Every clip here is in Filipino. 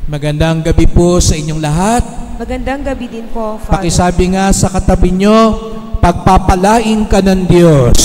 Magandang gabi po sa inyong lahat. Magandang gabi din po, Father. Pakisabi nga sa katabi nyo, pagpapalain ka ng Diyos.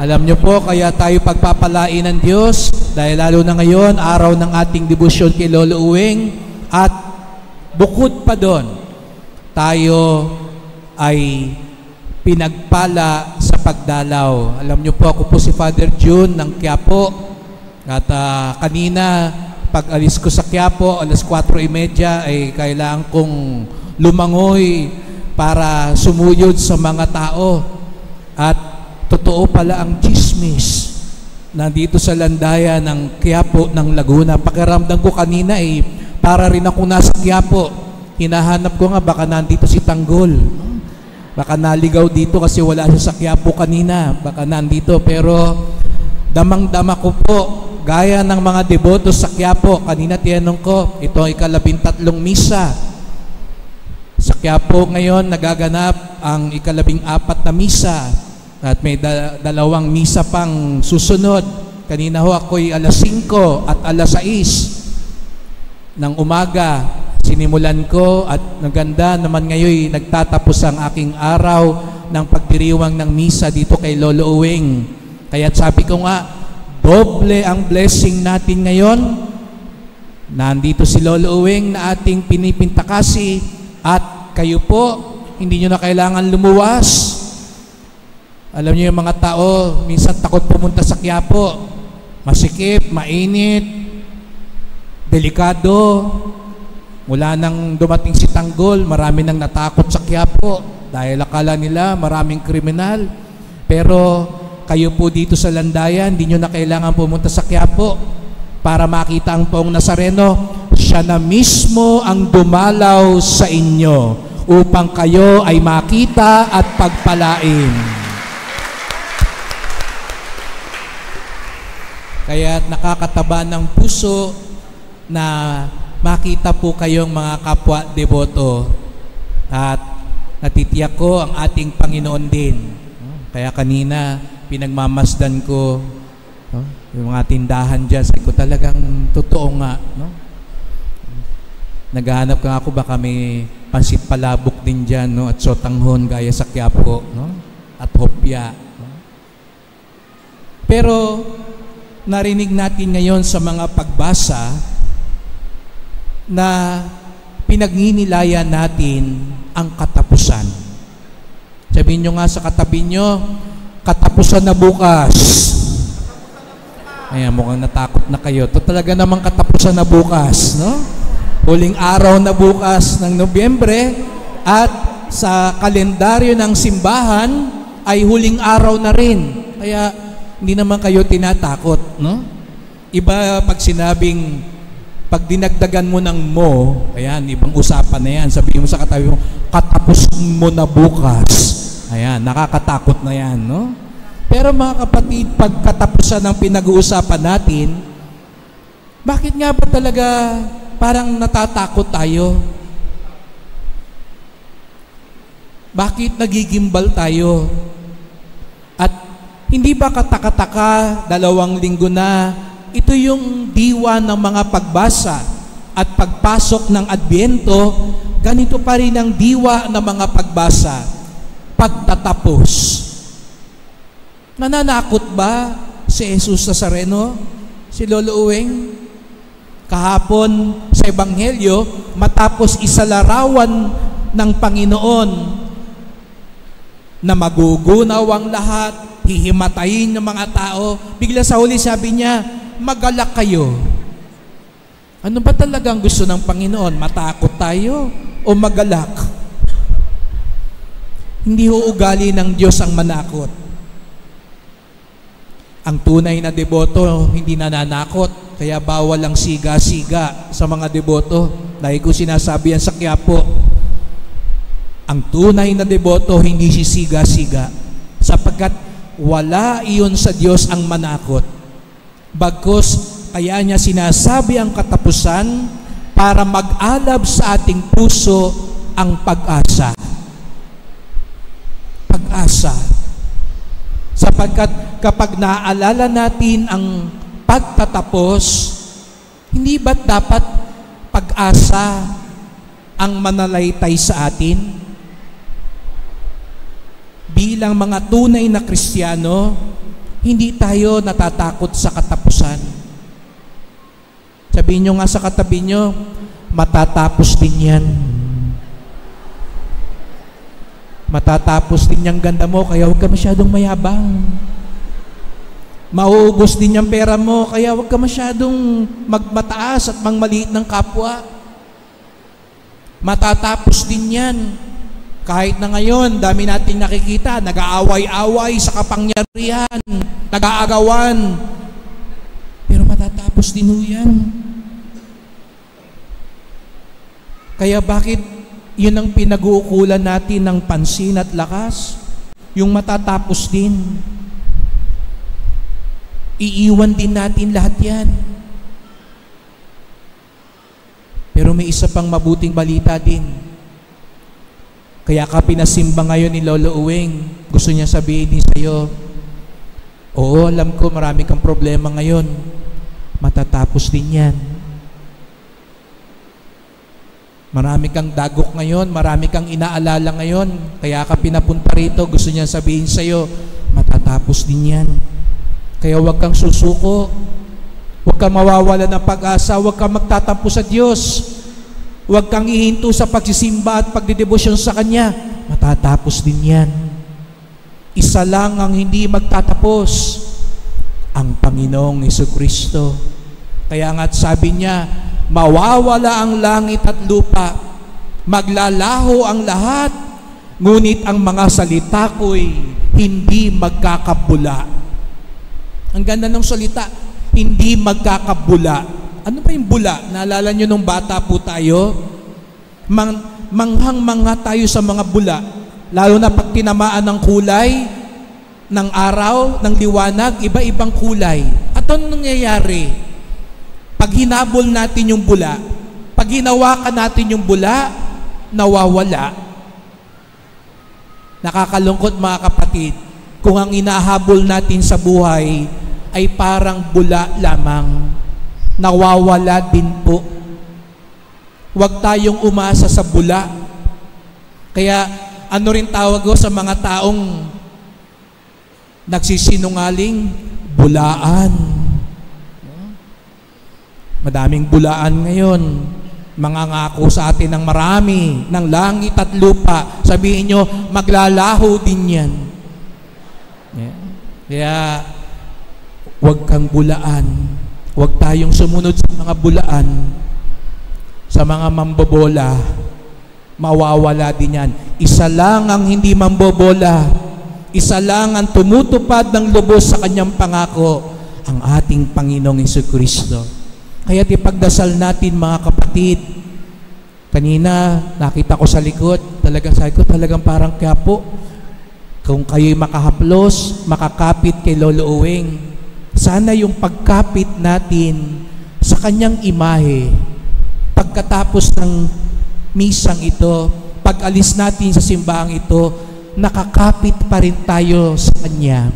Alam nyo po, kaya tayo pagpapalain ng Diyos dahil lalo na ngayon, araw ng ating debosyon kay Lolo Uweng, at bukod pa doon, tayo ay pinagpala sa pagdalaw. Alam nyo po, ako po si Father June ng Quiapo, at kanina pag alis ko sa Quiapo, alas 4:30, ay kailangan kong lumangoy para sumuyod sa mga tao. At totoo pala ang chismis nandito sa landayan ng Quiapo ng Laguna. Pakiramdam ko kanina para rin ako nasa Quiapo. Hinahanap ko nga, baka nandito si Tanggol. Baka naligaw dito kasi wala siya sa Quiapo kanina. Baka nandito, pero damang-dama ko po, gaya ng mga deboto sa Quiapo. Kanina tinanong ko, ito ay 13 misa. Sa Quiapo ngayon nagaganap ang 14 na misa. At may dalawang misa pang susunod. Kanina ho ako'y alas 5 at alas 6 ng umaga. Sinimulan ko at naganda naman ngayon nagtatapos ang aking araw ng pagdiriwang ng misa dito kay Lolo Uweng. Kaya sabi ko nga, doble ang blessing natin ngayon. Nandito si Lolo Uweng na ating pinipintakasi at kayo po, hindi nyo na kailangan lumuwas. Alam nyo yung mga tao, minsan takot pumunta sa Quiapo. Masikip, mainit, delikado. Mula nang dumating si Tanggol, marami nang natakot sa Quiapo dahil akala nila maraming kriminal. Pero kayo po dito sa landayan, hindi nyo na kailangan pumunta sa Quiapo para makita ang Poong Nazareno. Siya na mismo ang dumalaw sa inyo upang kayo ay makita at pagpalain. Kaya nakakataba ng puso na makita po kayong mga kapwa deboto at natitiyak ko ang ating Panginoon din. Kaya kanina pinagmamasdan ko yung mga tindahan dyan. Sabi ko talagang totoo nga. Naghahanap ka ako baka may pansit palabok din dyan, at sotanghon gaya sa Quiapo, at hopya. Pero narinig natin ngayon sa mga pagbasa na pinagninilayan natin ang katapusan. Sabihin nyo nga sa katabi nyo, katapusan na bukas. Ayan, mukhang natakot na kayo. Ito talaga namang katapusan na bukas, Huling araw na bukas ng Nobyembre, at sa kalendaryo ng simbahan ay huling araw na rin. Kaya hindi naman kayo tinatakot, Iba pag sinabing, pag dinagdagan mo ng mo, ayan, ibang usapan na yan. Sabihin mo sa katabi mo, katapusan mo na bukas. Ayan, nakakatakot na yan, Pero mga kapatid, pag katapusan ng pinag-uusapan natin, bakit nga ba talaga parang natatakot tayo? Bakit nagigimbal tayo? At hindi ba kataka-taka, 2 linggo na, ito yung diwa ng mga pagbasa at pagpasok ng Adbyento, ganito pa rin ang diwa ng mga pagbasa, pagtatapos. Nananakot ba si Jesus Nazareno, si Lolo Uweng? Kahapon sa Ebanghelyo, matapos isalarawan ng Panginoon na magugunaw ang lahat, hihimatayin ng mga tao, bigla sa huli sabi niya, magalak kayo. Ano ba talagang gusto ng Panginoon? Matakot tayo o magalak? Hindi ho ugali ng Diyos ang manakot. Ang tunay na deboto hindi nananakot, kaya bawal ang siga-siga sa mga deboto. Dahil ko sinasabi yan sa Quiapo, ang tunay na deboto hindi sisiga-siga, sapagkat wala iyon sa Diyos ang manakot. Bagkus, kaya niya sinasabi ang katapusan para mag-alab sa ating puso ang pag-asa. Pag-asa. Sapagkat kapag naaalala natin ang pagtatapos, Hindi ba't dapat pag-asa ang manalaytay sa atin? Bilang mga tunay na Kristiyano, hindi tayo natatakot sa katapusan. Sabihin nyo nga sa katabi nyo, matatapos din yan. Matatapos din yung ganda mo, kaya huwag ka masyadong mayabang. Mauubos din yung pera mo, kaya huwag ka masyadong magmataas at mangmaliit ng kapwa. Matatapos din yan. Kahit na ngayon, dami nating nakikita, nag-aaway-away sa kapangyarihan, nag-aagawan. Pero matatapos din ho yan. Kaya bakit yun ang pinag-uukulan natin ng pansin at lakas? Yung matatapos din. Iiwan din natin lahat yan. Pero may isa pang mabuting balita din. Kaya ka pinasimba ngayon ni Lolo Uwing. Gusto niya sabihin din sa'yo, oo, alam ko marami kang problema ngayon. Matatapos din yan. Marami kang dagok ngayon, marami kang inaalala ngayon. Kaya ka pinapunta rito, gusto niya sabihin sa'yo, matatapos din yan. Kaya huwag kang susuko, huwag kang mawawala ng pag-asa, huwag kang magtatampo sa Diyos, huwag kang ihinto sa pagsisimba at pagdedebosyon sa Kanya. Matatapos din yan. Isa lang ang hindi magtatapos, ang Panginoong Jesucristo. Kaya nga't sabi niya, mawawala ang langit at lupa, maglalaho ang lahat, ngunit ang mga salita ko'y hindi magkakabula. Ang ganda ng salita, hindi magkakabula. Ano ba yung bula? Naalala nyo nung bata po tayo? Manghang-mangha tayo sa mga bula. Lalo na pag tinamaan ng kulay, ng araw, ng liwanag, iba-ibang kulay. At anong nangyayari? Pag hinabol natin yung bula, pag hinawakan natin yung bula, nawawala. Nakakalungkot mga kapatid, kung ang inahabol natin sa buhay ay parang bula lamang, nawawala din po. Huwag tayong umasa sa bula. Kaya ano rin tawag ko sa mga taong nagsisinungaling? Bulaan. Madaming bulaan ngayon. Mangangako sa atin ng marami, ng langit at lupa. Sabihin nyo, maglalaho din yan. Kaya, huwag kang bulaan. Huwag tayong sumunod sa mga bulaan. Sa mga mambobola, mawawala din yan. Isa lang ang hindi mambobola. Isa lang ang tumutupad ng lubos sa kanyang pangako, ang ating Panginoong Jesucristo. Kaya ipagdasal natin mga kapatid. Kanina, nakita ko sa likod, talagang parang Quiapo. Kung kayo'y makahaplos, makakapit kay Lolo Uwing, sana yung pagkapit natin sa kanyang imahe, pagkatapos ng misang ito, pag-alis natin sa simbahang ito, nakakapit pa rin tayo sa Kanya,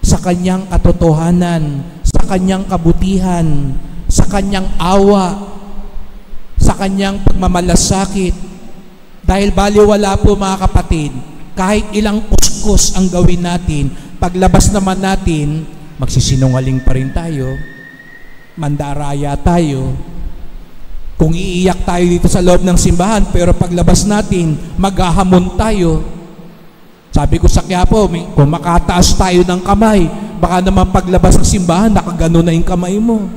sa Kanyang katotohanan, sa Kanyang kabutihan, sa Kanyang awa, sa Kanyang pagmamalasakit. Dahil baliwala po mga kapatid, kahit ilang kuskus ang gawin natin, paglabas naman natin, magsisinungaling pa rin tayo, mandaraya tayo. Kung iiyak tayo dito sa loob ng simbahan, pero paglabas natin, maghahamon tayo. Sabi ko sa Quiapo, kung makataas tayo ng kamay, baka naman paglabas ng simbahan, nakaganon na yung kamay mo.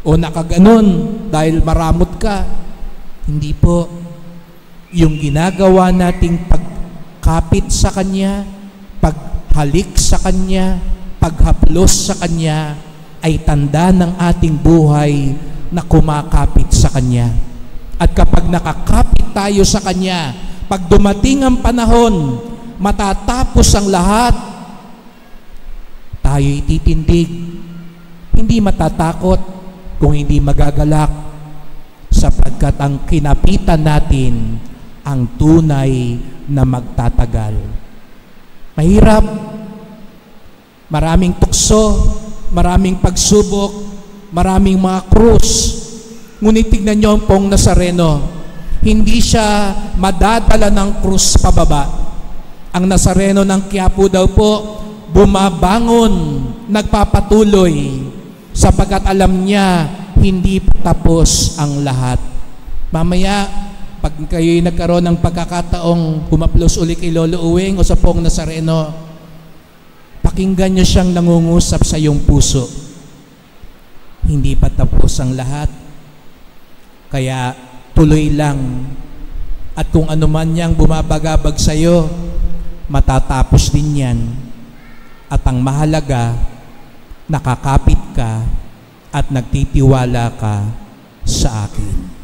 O nakaganon dahil maramot ka. Hindi po. Yung ginagawa nating pagkapit sa Kanya, paghalik sa Kanya, paghaplos sa Kanya, ay tanda ng ating buhay na kumakapit sa Kanya. At kapag nakakapit tayo sa Kanya, pag dumating ang panahon, matatapos ang lahat, tayo'y titindig, hindi matatakot, kung hindi magagalak, sapagkat ang kinapitan natin ang tunay na magtatagal. Mahirap, maraming tukso, maraming pagsubok, maraming mga krus. Ngunit tignan niyo ang pong Nazareno. Hindi siya madadala ng krus pababa. Ang Nazareno ng Quiapo daw po, bumabangon, nagpapatuloy, sapagkat alam niya, hindi pa tapos ang lahat. Mamaya, pag kayo'y nagkaroon ng pagkakataong humaplos uli kay Lolo Uwing o sa pong Nazareno, pakinggan niyo siyang nangungusap sa iyong puso. Hindi pa tapos ang lahat. Kaya tuloy lang. At kung ano man niyang bumabagabag sa iyo, matatapos din yan. At ang mahalaga, nakakapit ka at nagtitiwala ka sa akin.